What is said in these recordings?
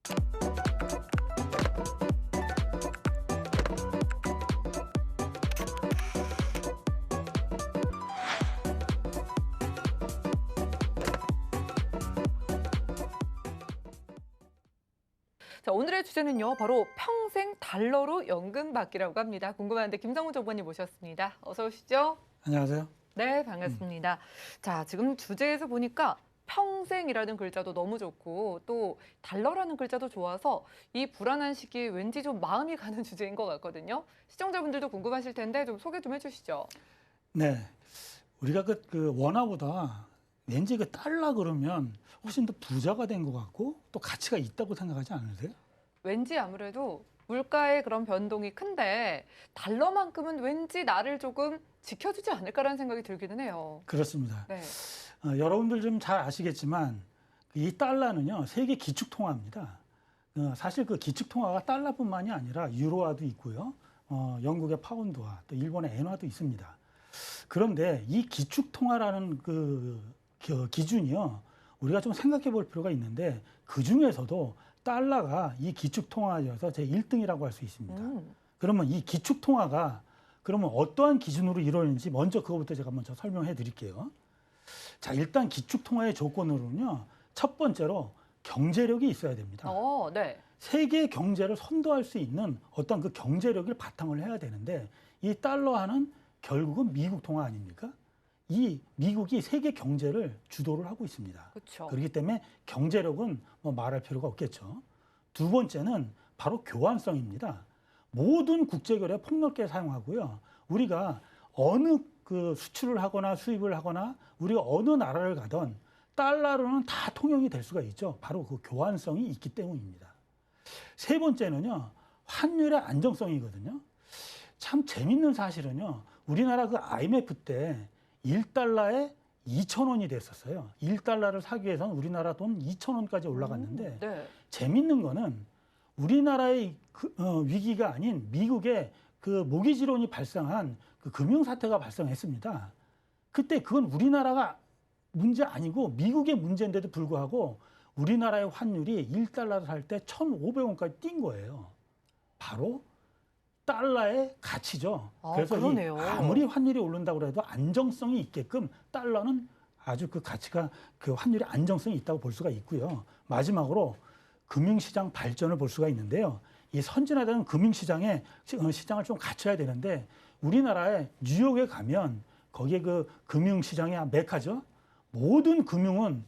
자, 오늘의 주제는요, 바로 평생 달러로 연금 받기라고 합니다. 궁금한데 김성우 정보님 모셨습니다. 어서 오시죠. 안녕하세요. 네, 반갑습니다. 자, 지금 주제에서 보니까 평생이라는 글자도 너무 좋고 또 달러라는 글자도 좋아서 이 불안한 시기에 왠지 좀 마음이 가는 주제인 것 같거든요. 시청자분들도 궁금하실 텐데 좀 소개 좀 해주시죠. 네, 우리가 그 원화보다 왠지 그 달러 그러면 훨씬 더 부자가 된 것 같고 또 가치가 있다고 생각하지 않으세요? 왠지 아무래도 물가의 그런 변동이 큰데 달러만큼은 왠지 나를 조금 지켜주지 않을까라는 생각이 들기는 해요. 그렇습니다. 네. 여러분들 좀 잘 아시겠지만 이 달러는요 세계 기축통화입니다. 사실 그 기축통화가 달러뿐만이 아니라 유로화도 있고요, 영국의 파운드화, 또 일본의 엔화도 있습니다. 그런데 이 기축통화라는 그 기준이요, 우리가 좀 생각해 볼 필요가 있는데 그 중에서도 달러가 이 기축통화여서 제 1등이라고 할 수 있습니다. 그러면 이 기축통화가 그러면 어떠한 기준으로 이루어지는지 먼저 그거부터 제가 먼저 설명해 드릴게요. 자, 일단 기축통화의 조건으로는요, 첫 번째로 경제력이 있어야 됩니다. 네. 세계 경제를 선도할 수 있는 어떤 그 경제력을 바탕을 해야 되는데 이 달러화는 결국은 미국 통화 아닙니까? 이 미국이 세계 경제를 주도를 하고 있습니다. 그렇죠. 그렇기 때문에 경제력은 뭐 말할 필요가 없겠죠. 두 번째는 바로 교환성입니다. 모든 국제거래 폭넓게 사용하고요. 우리가 어느 그 수출을 하거나 수입을 하거나 우리가 어느 나라를 가든 달러로는 다 통용이 될 수가 있죠. 바로 그 교환성이 있기 때문입니다. 세 번째는요, 환율의 안정성이거든요. 참 재밌는 사실은요, 우리나라 그 IMF 때 1달러에 2,000원이 됐었어요. 1달러를 사기 위해서는 우리나라 돈 2,000원까지 올라갔는데, 네. 재밌는 거는 우리나라의 위기가 아닌 미국의 그 모기지론이 발생한 그 금융사태가 발생했습니다. 그때 그건 우리나라가 문제 아니고 미국의 문제인데도 불구하고 우리나라의 환율이 1달러를 살 때 1,500원까지 뛴 거예요. 바로 달러의 가치죠. 그래서 그러네요. 아무리 환율이 오른다고 해도 안정성이 있게끔 달러는 아주 그 가치가 그 환율의 안정성이 있다고 볼 수가 있고요. 마지막으로 금융시장 발전을 볼 수가 있는데요. 이 선진화된 금융시장의 시장을 좀 갖춰야 되는데 우리나라의 뉴욕에 가면 거기에 그 금융시장의 메카죠. 모든 금융은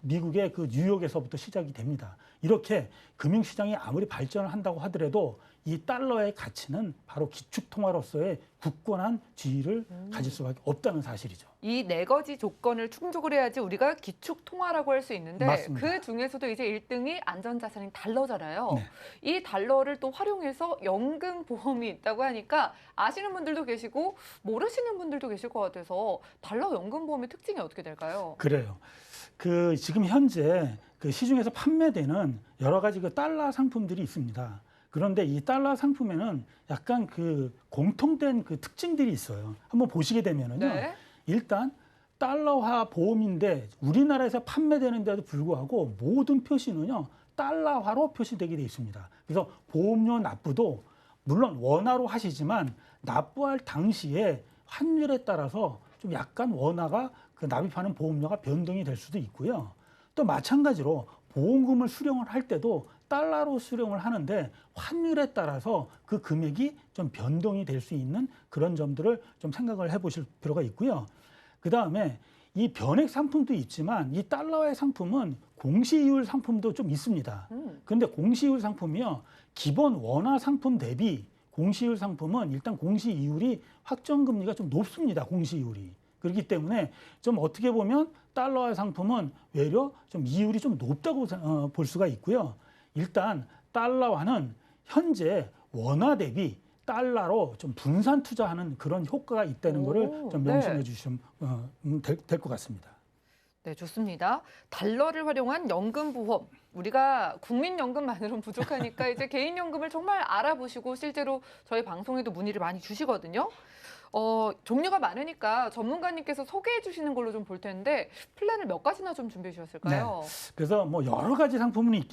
미국의 그 뉴욕에서부터 시작이 됩니다. 이렇게 금융시장이 아무리 발전을 한다고 하더라도 이 달러의 가치는 바로 기축통화로서의 굳건한 지위를 가질 수밖에 없다는 사실이죠. 이 네 가지 조건을 충족을 해야지 우리가 기축통화라고 할 수 있는데 맞습니다. 그 중에서도 이제 1등이 안전자산인 달러잖아요. 네. 이 달러를 또 활용해서 연금보험이 있다고 하니까 아시는 분들도 계시고 모르시는 분들도 계실 것 같아서 달러 연금보험의 특징이 어떻게 될까요? 그래요. 그 지금 현재 그 시중에서 판매되는 여러 가지 그 달러 상품들이 있습니다. 그런데 이 달러 상품에는 약간 그 공통된 그 특징들이 있어요. 한번 보시게 되면은요. 네. 일단 달러화 보험인데 우리나라에서 판매되는데도 불구하고 모든 표시는요, 달러화로 표시되게 되어 있습니다. 그래서 보험료 납부도 물론 원화로 하시지만 납부할 당시에 환율에 따라서 좀 약간 원화가 그 납입하는 보험료가 변동이 될 수도 있고요. 또 마찬가지로 보험금을 수령을 할 때도 달러로 수령을 하는데 환율에 따라서 그 금액이 좀 변동이 될 수 있는 그런 점들을 좀 생각을 해보실 필요가 있고요. 그 다음에 이 변액 상품도 있지만 이 달러의 상품은 공시이율 상품도 좀 있습니다. 그런데 공시이율 상품이요, 기본 원화 상품 대비 공시이율 상품은 일단 공시이율이 확정금리가 좀 높습니다. 공시이율이. 그렇기 때문에 좀 어떻게 보면 달러의 상품은 외려 좀 이율이 좀 높다고 볼 수가 있고요. 일단 달러화는 현재 원화 대비 달러로 좀 분산 투자하는 그런 효과가 있다는 거를 좀 명심해 주시면 될 것 같습니다. 네, 좋습니다. 달러를 활용한 연금보험. 우리가 국민연금만으로는 부족하니까 이제 개인연금을 정말 알아보시고 실제로 저희 방송에도 문의를 많이 주시거든요. 종류가 많으니까 전문가님께서 소개해 주시는 걸로 좀 볼 텐데 플랜을 몇 가지나 좀 준비해 주셨을까요? 그래서 뭐 여러 가지 상품은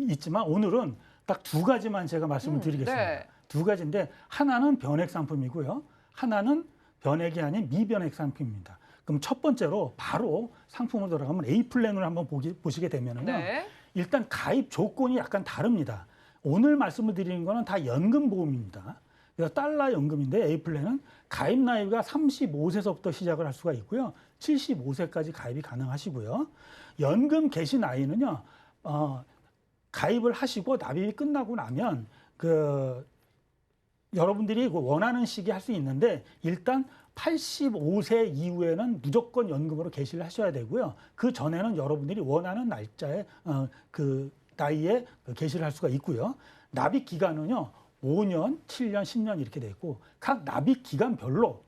있지만 오늘은 딱 두 가지만 제가 말씀을 드리겠습니다. 네. 두 가지인데 하나는 변액 상품이고요. 하나는 변액이 아닌 미변액 상품입니다. 그럼 첫 번째로 바로 상품으로 들어가면 A 플랜을 한번 보시게 되면은요. 네. 일단 가입 조건이 약간 다릅니다. 오늘 말씀을 드리는 거는 다 연금 보험입니다. 그래서 달러 연금인데 A 플랜은 가입 나이가 35세서부터 시작을 할 수가 있고요. 75세까지 가입이 가능하시고요. 연금 개시 나이는요. 가입을 하시고 납입이 끝나고 나면 여러분들이 원하는 시기에 할 수 있는데 일단 85세 이후에는 무조건 연금으로 개시를 하셔야 되고요. 그 전에는 여러분들이 원하는 날짜에 나이에 개시를 할 수가 있고요. 납입 기간은요. 5년, 7년, 10년 이렇게 돼 있고 각 납입 기간별로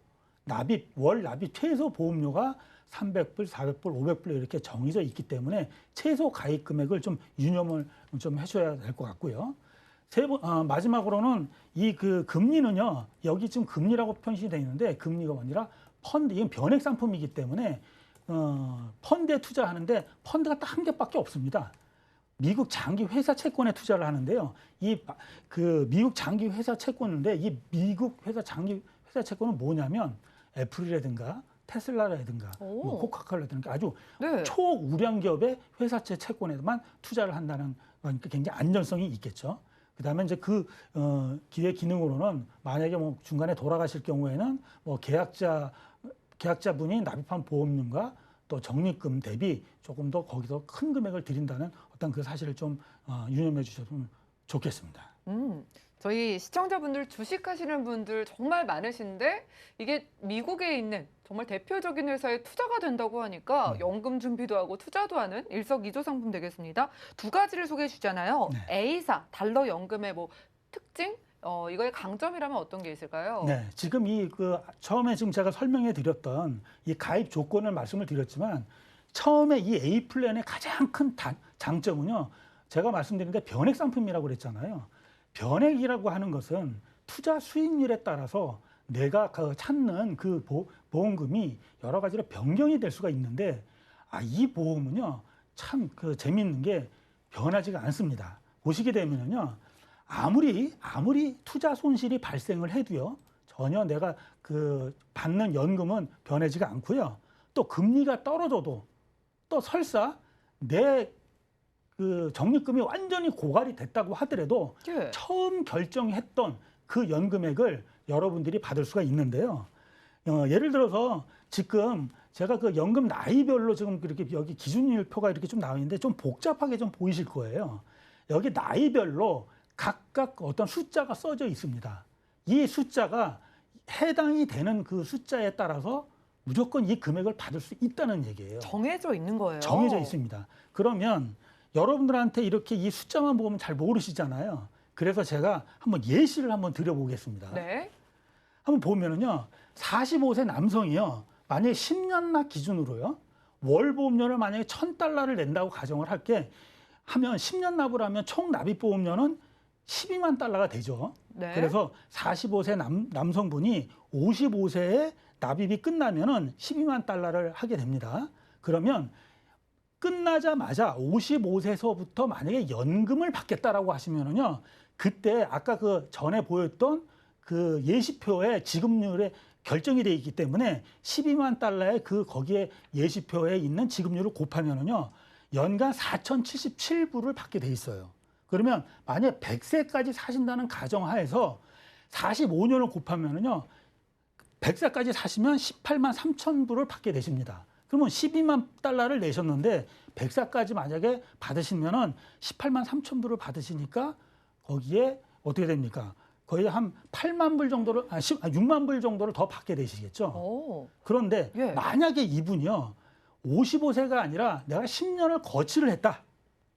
월 납입 최소 보험료가 300불, 400불, 500불 이렇게 정해져 있기 때문에 최소 가입 금액을 좀 유념을 좀 해줘야 될 것 같고요. 마지막으로는 금리는요. 여기 지금 금리라고 표시되어 있는데 금리가 아니라 펀드, 이건 변액 상품이기 때문에 펀드에 투자하는데 펀드가 딱 한 개밖에 없습니다. 미국 장기 회사 채권에 투자를 하는데요. 미국 장기 회사 채권인데 이 미국 장기 회사 채권은 뭐냐면 애플이라든가 테슬라라든가 뭐 코카콜라라든가 아주 네. 초우량 기업의 회사채 채권에만 투자를 한다는 거니까 굉장히 안전성이 있겠죠. 그다음에 이제 기회 기능으로는 만약에 뭐 중간에 돌아가실 경우에는 뭐 계약자분이 납입한 보험료가 또 적립금 대비 조금 더 거기서 큰 금액을 드린다는 어떤 그 사실을 좀 유념해 주셨으면 좋겠습니다. 저희 시청자분들 주식하시는 분들 정말 많으신데 이게 미국에 있는 정말 대표적인 회사에 투자가 된다고 하니까 연금 준비도 하고 투자도 하는 일석이조 상품 되겠습니다. 두 가지를 소개해 주잖아요. 네. A사 달러 연금의 뭐 특징, 이거의 강점이라면 어떤 게 있을까요? 네, 지금 처음에 지금 제가 설명해 드렸던 이 가입 조건을 말씀을 드렸지만 처음에 이 A 플랜의 가장 큰 장점은요. 제가 말씀드린 변액 상품이라고 그랬잖아요. 변액이라고 하는 것은 투자 수익률에 따라서 내가 찾는 보험금이 여러 가지로 변경이 될 수가 있는데 이 보험은요. 참 재미있는 게 변하지가 않습니다. 보시게 되면요. 아무리 투자 손실이 발생을 해도요. 전혀 내가 받는 연금은 변하지가 않고요. 또 금리가 떨어져도 또 설사 내 적립금이 완전히 고갈이 됐다고 하더라도 예. 처음 결정했던 그 연금액을 여러분들이 받을 수가 있는데요. 예를 들어서 지금 제가 연금 나이별로 지금 그렇게 여기 기준율표가 이렇게 좀 나와 있는데 좀 복잡하게 좀 보이실 거예요. 여기 나이별로 각각 어떤 숫자가 써져 있습니다. 이 숫자가 해당이 되는 그 숫자에 따라서 무조건 이 금액을 받을 수 있다는 얘기예요. 정해져 있는 거예요. 정해져 있습니다. 그러면 여러분들한테 이렇게 이 숫자만 보면 잘 모르시잖아요. 그래서 제가 한번 예시를 한번 드려보겠습니다. 네. 한번 보면은요, 45세 남성이요, 만약에 10년 납 기준으로요, 월 보험료를 만약에 $1,000를 낸다고 가정을 하면 10년 납을 하면 총 납입 보험료는 $12만 되죠. 네. 그래서 45세 남성분이 55세에 납입이 끝나면은 $12만 하게 됩니다. 그러면 끝나자마자 55세서부터 만약에 연금을 받겠다라고 하시면은요, 그때 아까 전에 보였던 예시표에 지급률에 결정이 되어 있기 때문에 $12만 거기에 예시표에 있는 지급률을 곱하면은요, 연간 4,077불을 받게 돼 있어요. 그러면 만약 100세까지 사신다는 가정하에서 45년을 곱하면은요, 100세까지 사시면 18만 3천 불을 받게 되십니다. 그러면 $12만 내셨는데 100세까지 만약에 받으시면은 18만 3천 불을 받으시니까 거기에 어떻게 됩니까? 거의 한 8만 불 정도를 6만 불 정도를 더 받게 되시겠죠. 그런데 예. 만약에 이분이요 55세가 아니라 내가 10년을 거치를 했다.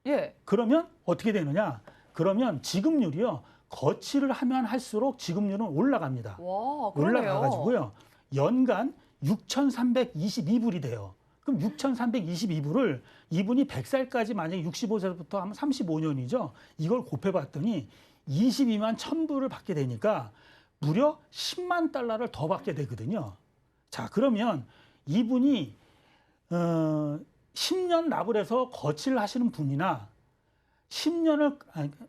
예. 그러면 어떻게 되느냐? 그러면 지급률이요 거치를 하면 할수록 지급률은 올라갑니다. 와, 그러네요. 올라가가지고요 연간 6,322불이 돼요. 그럼 6,322불을 이분이 100살까지 만약에 65세부터 하면 35년이죠. 이걸 곱해봤더니 22만 1,000불을 받게 되니까 무려 10만 달러를 더 받게 되거든요. 자, 그러면 이분이 10년 납을 해서 거치를 하시는 분이나 10년을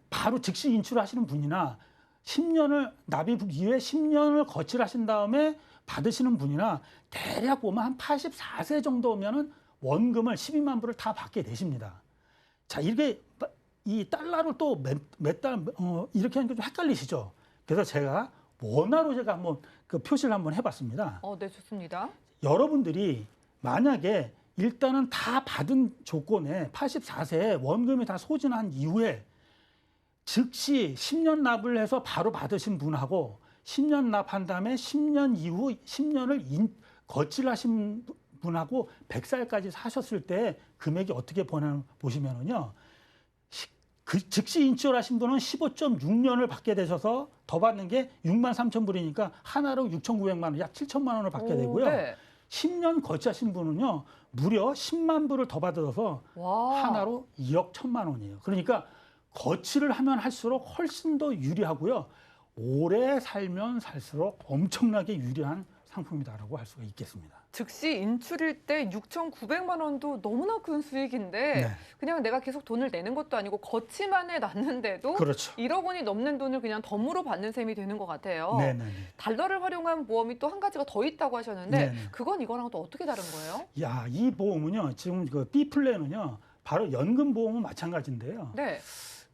바로 즉시 인출하시는 분이나 10년을 납입 이후에 10년을 거치를 하신 다음에 받으시는 분이나 대략 보면 한 84세 정도면은 원금을 12만 불을 다 받게 되십니다. 자, 이게 이 달러를 또 몇 달 이렇게 하니까 좀 헷갈리시죠? 그래서 제가 원화로 제가 한번 그 표시를 한번 해봤습니다. 네, 좋습니다. 여러분들이 만약에 일단은 다 받은 조건에 84세에 원금이 다 소진한 이후에 즉시 10년 납을 해서 바로 받으신 분하고 10년 납한 다음에 10년 이후 10년을 거치를 하신 분하고 100살까지 사셨을 때 금액이 어떻게 보시면은요. 즉시 인출하신 분은 15.6년을 받게 되셔서 더 받는 게 6만 3천 불이니까 하나로 6,900만 원, 약 7천만 원을 받게 되고요. 네. 10년 거치하신 분은요. 무려 10만 불을 더 받아서 와. 하나로 2억 1천만 원이에요. 그러니까 거치를 하면 할수록 훨씬 더 유리하고요. 오래 살면 살수록 엄청나게 유리한 상품이다라고 할 수가 있겠습니다. 즉시 인출일 때 6,900만 원도 너무나 큰 수익인데 네. 그냥 내가 계속 돈을 내는 것도 아니고 거치만 해놨는데도 그렇죠. 1억 원이 넘는 돈을 그냥 덤으로 받는 셈이 되는 것 같아요. 네네네. 달러를 활용한 보험이 또 한 가지가 더 있다고 하셨는데 네네. 그건 이거랑 또 어떻게 다른 거예요? 야, 이 보험은요. 지금 그 B 플랜은요. 바로 연금 보험은 마찬가지인데요. 네.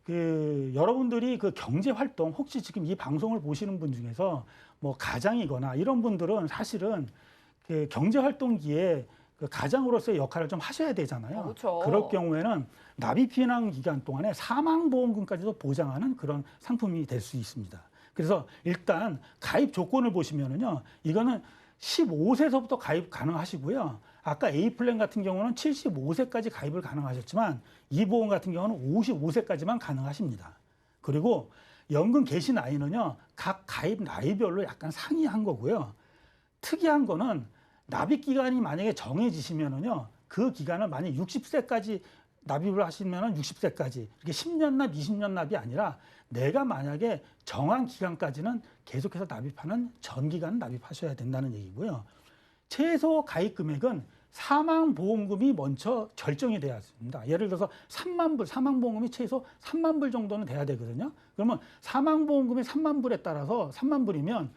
그 여러분들이 그 경제 활동 혹시 지금 이 방송을 보시는 분 중에서 뭐 가장이거나 이런 분들은 사실은 그 경제 활동기에 그 가장으로서의 역할을 좀 하셔야 되잖아요. 그렇죠. 그럴 경우에는 납입 피난 기간 동안에 사망 보험금까지도 보장하는 그런 상품이 될 수 있습니다. 그래서 일단 가입 조건을 보시면은요. 이거는 15세서부터 가입 가능하시고요. 아까 A 플랜 같은 경우는 75세까지 가입을 가능하셨지만 이 보험 같은 경우는 55세까지만 가능하십니다. 그리고 연금 개시 나이는요. 각 가입 나이별로 약간 상이한 거고요. 특이한 거는 납입 기간이 만약에 정해지시면은요. 그 기간을 만약 60세까지 납입을 하시면은 60세까지 이렇게 10년 납, 20년 납이 아니라 내가 만약에 정한 기간까지는 계속해서 납입하는 전기간 납입하셔야 된다는 얘기고요. 최소 가입 금액은 사망보험금이 먼저 결정이 돼야 합니다. 예를 들어서 3만 불, 사망보험금이 최소 3만 불 정도는 돼야 되거든요. 그러면 사망보험금이 3만 불에 따라서 3만 불이면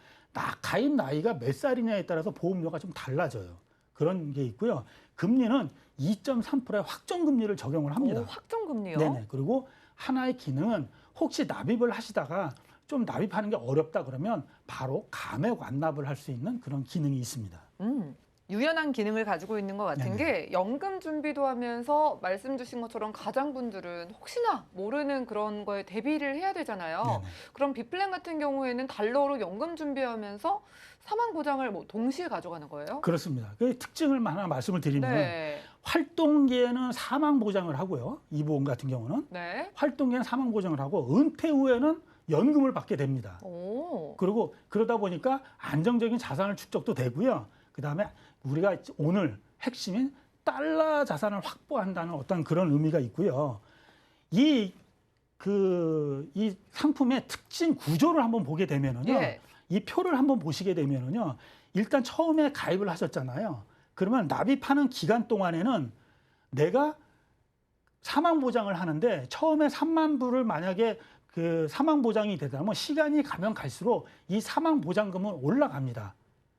가입 나이가 몇 살이냐에 따라서 보험료가 좀 달라져요. 그런 게 있고요. 금리는 2.3%의 확정금리를 적용을 합니다. 확정금리요? 네네. 그리고 하나의 기능은 혹시 납입을 하시다가 좀 납입하는 게 어렵다 그러면 바로 감액 완납을 할 수 있는 그런 기능이 있습니다. 유연한 기능을 가지고 있는 것 같은 네네. 게 연금 준비도 하면서 말씀 주신 것처럼 가장분들은 혹시나 모르는 그런 거에 대비를 해야 되잖아요. 네네. 그럼 B플랜 같은 경우에는 달러로 연금 준비하면서 사망 보장을 뭐 동시에 가져가는 거예요? 그렇습니다. 그 특징을 하나 말씀을 드리면 네. 활동기에는 사망 보장을 하고요. 이 보험 같은 경우는 네. 활동기에는 사망 보장을 하고 은퇴 후에는 연금을 받게 됩니다. 오. 그리고 그러다 보니까 안정적인 자산을 축적도 되고요. 그다음에 우리가 오늘 핵심인 달러 자산을 확보한다는 어떤 그런 의미가 있고요. 이 상품의 특징 구조를 한번 보게 되면은요. 예. 이 표를 한번 보시게 되면은요. 일단 처음에 가입을 하셨잖아요. 그러면 납입하는 기간 동안에는 내가 사망 보장을 하는데 처음에 3만 불을 만약에 그 사망 보장이 되다면 시간이 가면 갈수록 이 사망 보장금은 올라갑니다.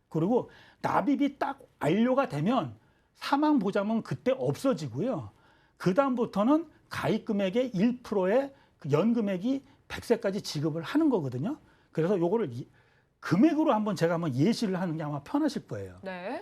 그리고 납입이 딱 완료가 되면 사망 보장은 그때 없어지고요. 그 다음부터는 가입 금액의 1%의 그 연금액이 100세까지 지급을 하는 거거든요. 그래서 요거를 금액으로 제가 한번 예시를 하는 게 아마 편하실 거예요. 네.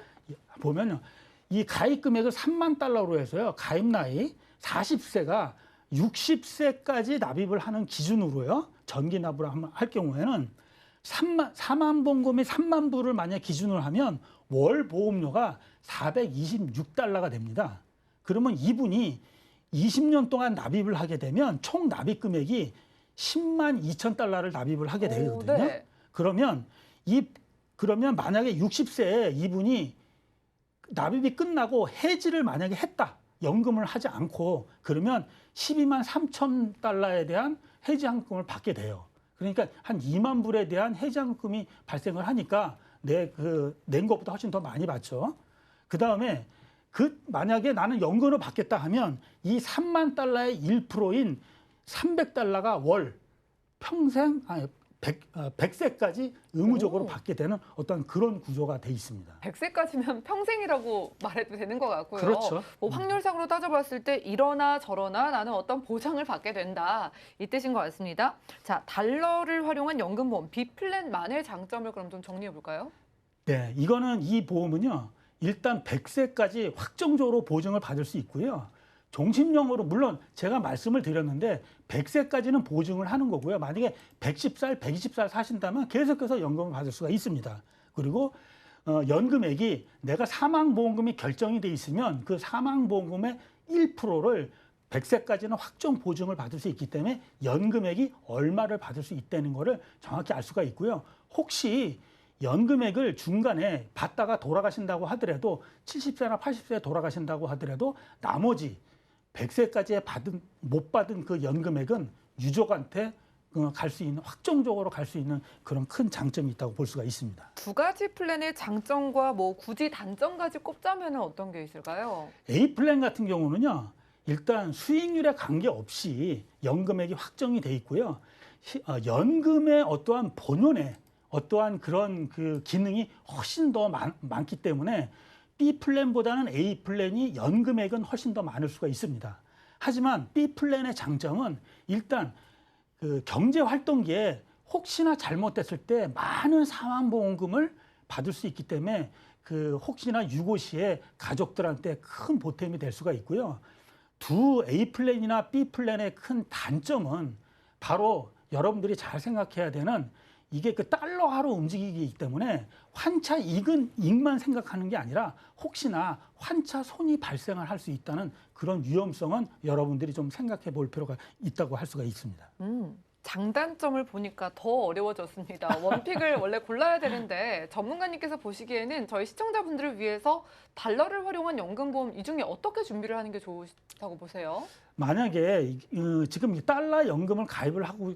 보면요. 이 가입 금액을 3만 달러로 해서요. 가입 나이 40세가 60세까지 납입을 하는 기준으로요. 전기 납을 할 경우에는 4만 보험금이 3만 불을 만약 기준으로 하면 월 보험료가 426달러가 됩니다. 그러면 이분이 20년 동안 납입을 하게 되면 총 납입 금액이 10만 2천 달러를 납입을 하게 되거든요. 네. 그러면 만약에 60세에 이분이 납입이 끝나고 해지를 만약에 했다. 연금을 하지 않고 그러면 12만 3천 달러에 대한 해지 환급금을 받게 돼요. 그러니까 한 2만 불에 대한 해지한금이 발생을 하니까 낸 것보다 훨씬 더 많이 받죠. 그 다음에 만약에 나는 연금을 받겠다 하면 이 3만 달러의 1%인 300달러가 월 평생 100세까지 의무적으로 받게 되는 어떤 그런 구조가 돼 있습니다. 100세까지면 평생이라고 말해도 되는 것 같고요. 그렇죠. 뭐 확률상으로 따져봤을 때 이러나 저러나 나는 어떤 보장을 받게 된다. 이 뜻인 것 같습니다. 자, 달러를 활용한 연금보험 B플랜만의 장점을 그럼 좀 정리해 볼까요? 네, 이 보험은요. 일단 100세까지 확정적으로 보증을 받을 수 있고요. 종신형으로 물론 제가 말씀을 드렸는데 100세까지는 보증을 하는 거고요. 만약에 110살, 120살 사신다면 계속해서 연금을 받을 수가 있습니다. 그리고 연금액이 내가 사망보험금이 결정이 돼 있으면 그 사망보험금의 1%를 100세까지는 확정 보증을 받을 수 있기 때문에 연금액이 얼마를 받을 수 있다는 거를 정확히 알 수가 있고요. 혹시 연금액을 중간에 받다가 돌아가신다고 하더라도 70세나 80세에 돌아가신다고 하더라도 나머지 100세까지 못 받은 그 연금액은 유족한테 갈 수 있는 확정적으로 갈 수 있는 그런 큰 장점이 있다고 볼 수가 있습니다. 두 가지 플랜의 장점과 뭐 굳이 단점까지 꼽자면 어떤 게 있을까요? A 플랜 같은 경우는요. 일단 수익률에 관계없이 연금액이 확정이 돼 있고요. 연금의 어떠한 본연의 어떠한 그런 그 기능이 훨씬 더 많기 때문에 B 플랜보다는 A 플랜이 연금액은 훨씬 더 많을 수가 있습니다. 하지만 B 플랜의 장점은 일단 그 경제 활동기에 혹시나 잘못됐을 때 많은 사망보험금을 받을 수 있기 때문에 그 혹시나 유고 시에 가족들한테 큰 보탬이 될 수가 있고요. 두 A 플랜이나 B 플랜의 큰 단점은 바로 여러분들이 잘 생각해야 되는 이게 그 달러화로 움직이기 때문에 환차 이익만 생각하는 게 아니라 혹시나 환차 손이 발생을 할 수 있다는 그런 위험성은 여러분들이 좀 생각해 볼 필요가 있다고 할 수가 있습니다. 장단점을 보니까 더 어려워졌습니다. 원픽을 원래 골라야 되는데 전문가님께서 보시기에는 저희 시청자분들을 위해서 달러를 활용한 연금보험 이 중에 어떻게 준비를 하는 게 좋다고 보세요? 만약에 지금 달러 연금을 가입을 하고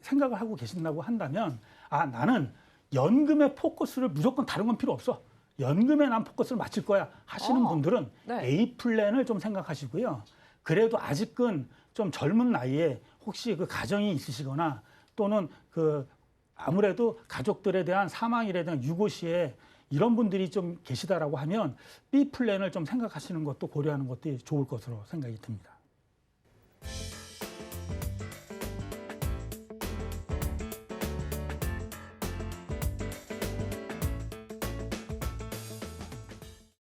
생각을 하고 계신다고 한다면 나는 연금의 포커스를 무조건 다른 건 필요 없어. 연금에 난 포커스를 맞출 거야 하시는 분들은 네. A 플랜을 좀 생각하시고요. 그래도 아직은 좀 젊은 나이에 혹시 그 가정이 있으시거나 또는 그 아무래도 가족들에 대한 사망일에 대한 유고 시에 이런 분들이 좀 계시다라고 하면 B 플랜을 좀 생각하시는 것도 고려하는 것도 좋을 것으로 생각이 듭니다.